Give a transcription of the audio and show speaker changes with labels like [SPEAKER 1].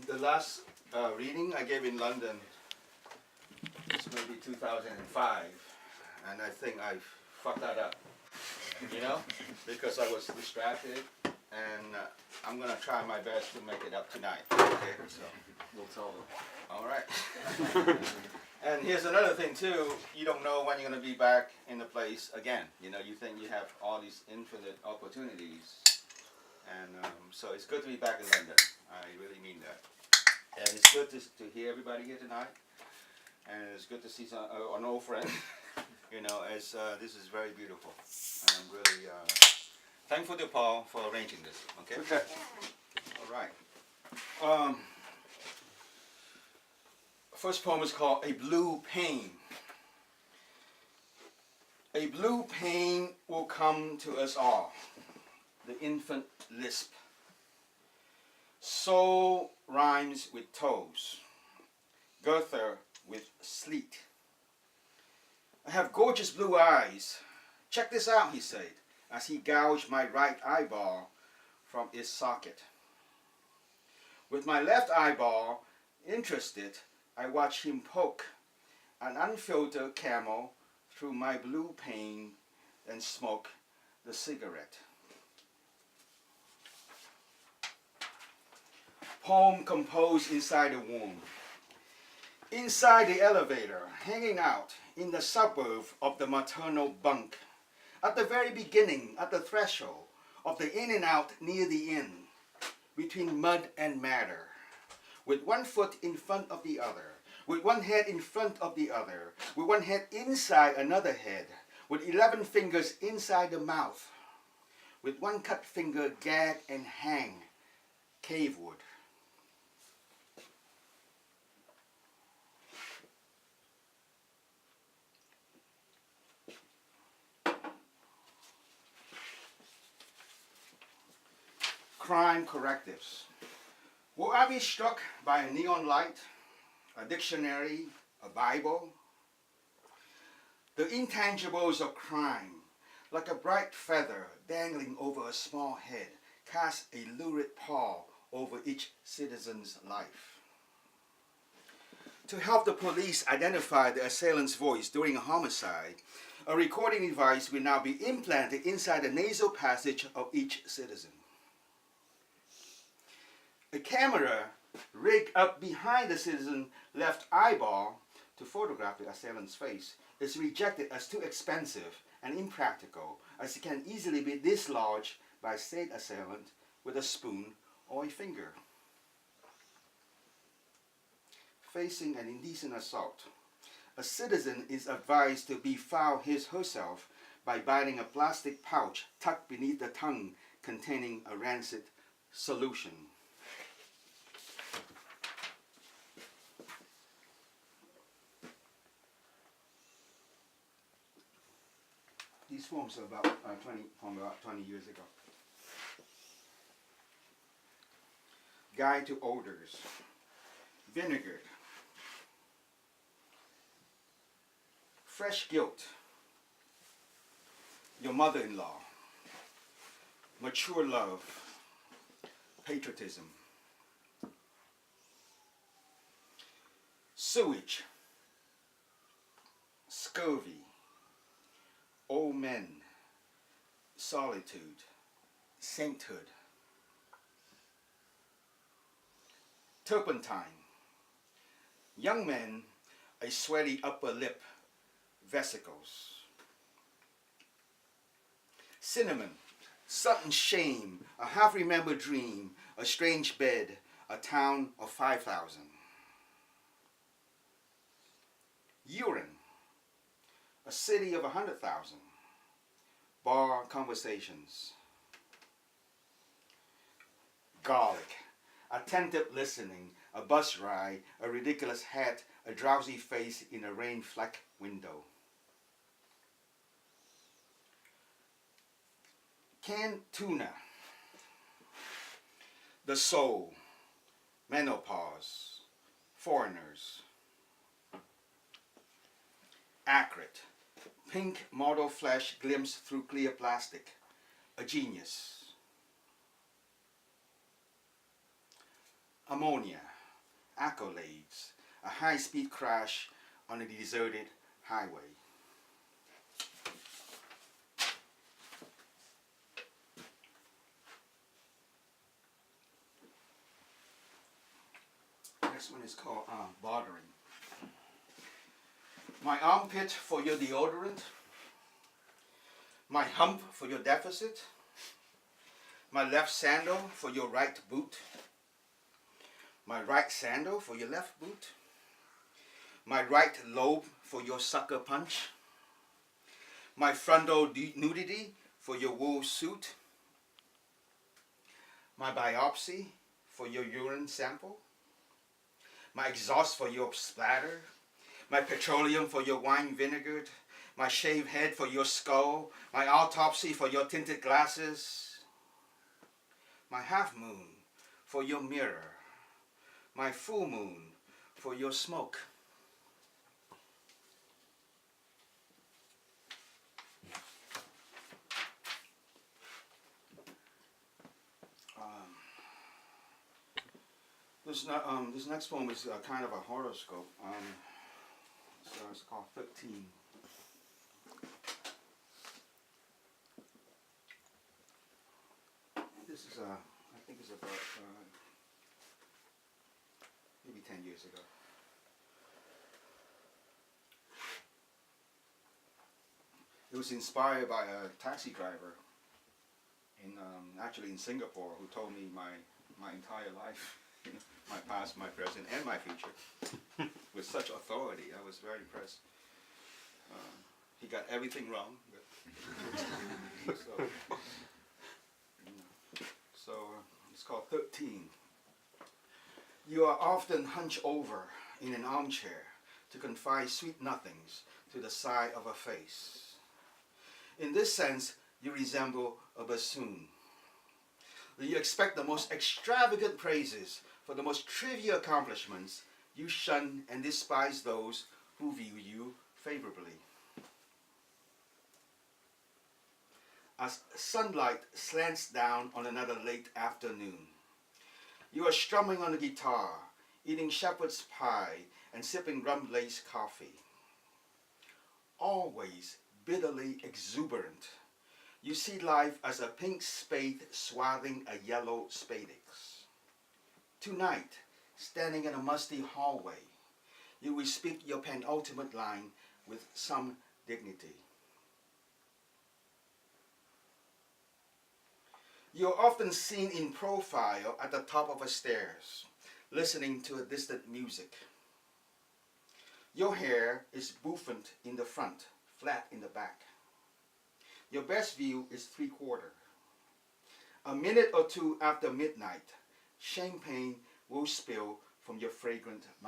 [SPEAKER 1] The last reading I gave in London was maybe 2005, and I think I fucked that up, because I was distracted, and I'm going to try my best to make it up tonight. Okay, so
[SPEAKER 2] We'll tell them.
[SPEAKER 1] all right. And here's another thing too, you don't know when you're going to be back in the place again. You think you have all these infinite opportunities, and so it's good to be back in London. I really mean that. And it's good to hear everybody here tonight, and it's good to see an old friend, as this is very beautiful. And I'm really thankful to Paul for arranging this, okay?
[SPEAKER 2] Okay.
[SPEAKER 1] All right. First poem is called A Blue Pain. A blue pain will come to us all, the infant lisp. Soul rhymes with toes, Goethe with sleet. I have gorgeous blue eyes. Check this out, he said, as he gouged my right eyeball from its socket. With my left eyeball interested, I watched him poke an unfiltered camel through my blue pane and smoke the cigarette. Poem composed inside a womb. Inside the elevator, hanging out in the suburb of the maternal bunk. At the very beginning, at the threshold of the in and out near the inn, between mud and matter, with one foot in front of the other, with one head in front of the other, with one head inside another head, with 11 fingers inside the mouth, with one cut finger gag and hang, cavewood. Crime correctives. Will I be struck by a neon light, a dictionary, a Bible? The intangibles of crime, like a bright feather dangling over a small head, cast a lurid pall over each citizen's life. To help the police identify the assailant's voice during a homicide, a recording device will now be implanted inside the nasal passage of each citizen. A camera rigged up behind the citizen's left eyeball to photograph the assailant's face is rejected as too expensive and impractical, as it can easily be dislodged by said assailant with a spoon or a finger. Facing an indecent assault, a citizen is advised to befoul herself by biting a plastic pouch tucked beneath the tongue containing a rancid solution. These poems are about 20 years ago. Guide to odors. Vinegar. Fresh guilt. Your mother-in-law. Mature love. Patriotism. Sewage. Scurvy. Old men, solitude, sainthood. Turpentine, young men, a sweaty upper lip, vesicles. Cinnamon, sudden shame, a half-remembered dream, a strange bed, a town of 5,000. Urine, a city of 100,000. Bar conversations. Garlic. Attentive listening. A bus ride. A ridiculous hat. A drowsy face in a rain-flecked window. Canned tuna. The soul. Menopause. Foreigners. Acrid. Pink model flesh glimpsed through clear plastic. A genius. ammonia, accolades, a high-speed crash on a deserted highway. Next one is called bartering. My armpit for your deodorant, my hump for your deficit, my left sandal for your right boot, my right sandal for your left boot, my right lobe for your sucker punch, my frontal nudity for your wool suit, my biopsy for your urine sample, my exhaust for your splatter, my petroleum for your wine vinegar, my shaved head for your skull, my autopsy for your tinted glasses, my half moon for your mirror, my full moon for your smoke. This next poem is kind of a horoscope. So it's called 13. This is I think it's about maybe 10 years ago. It was inspired by a taxi driver actually in Singapore, who told me my entire life, my past, my present, and my future, with such authority. I was very impressed. He got everything wrong, but so it's called 13. You are often hunched over in an armchair to confide sweet nothings to the side of a face. In this sense, you resemble a bassoon. You expect the most extravagant praises for the most trivial accomplishments. You shun and despise those who view you favorably. As sunlight slants down on another late afternoon, you are strumming on the guitar, eating shepherd's pie and sipping rum-laced coffee. Always bitterly exuberant, you see life as a pink spade swathing a yellow spadix. Tonight, standing in a musty hallway, you will speak your penultimate line with some dignity. You're often seen in profile at the top of a stairs, listening to a distant music. Your hair is bouffant in the front, flat in the back. Your best view is 3/4. A minute or two after midnight, champagne will spill from your fragrant mouth.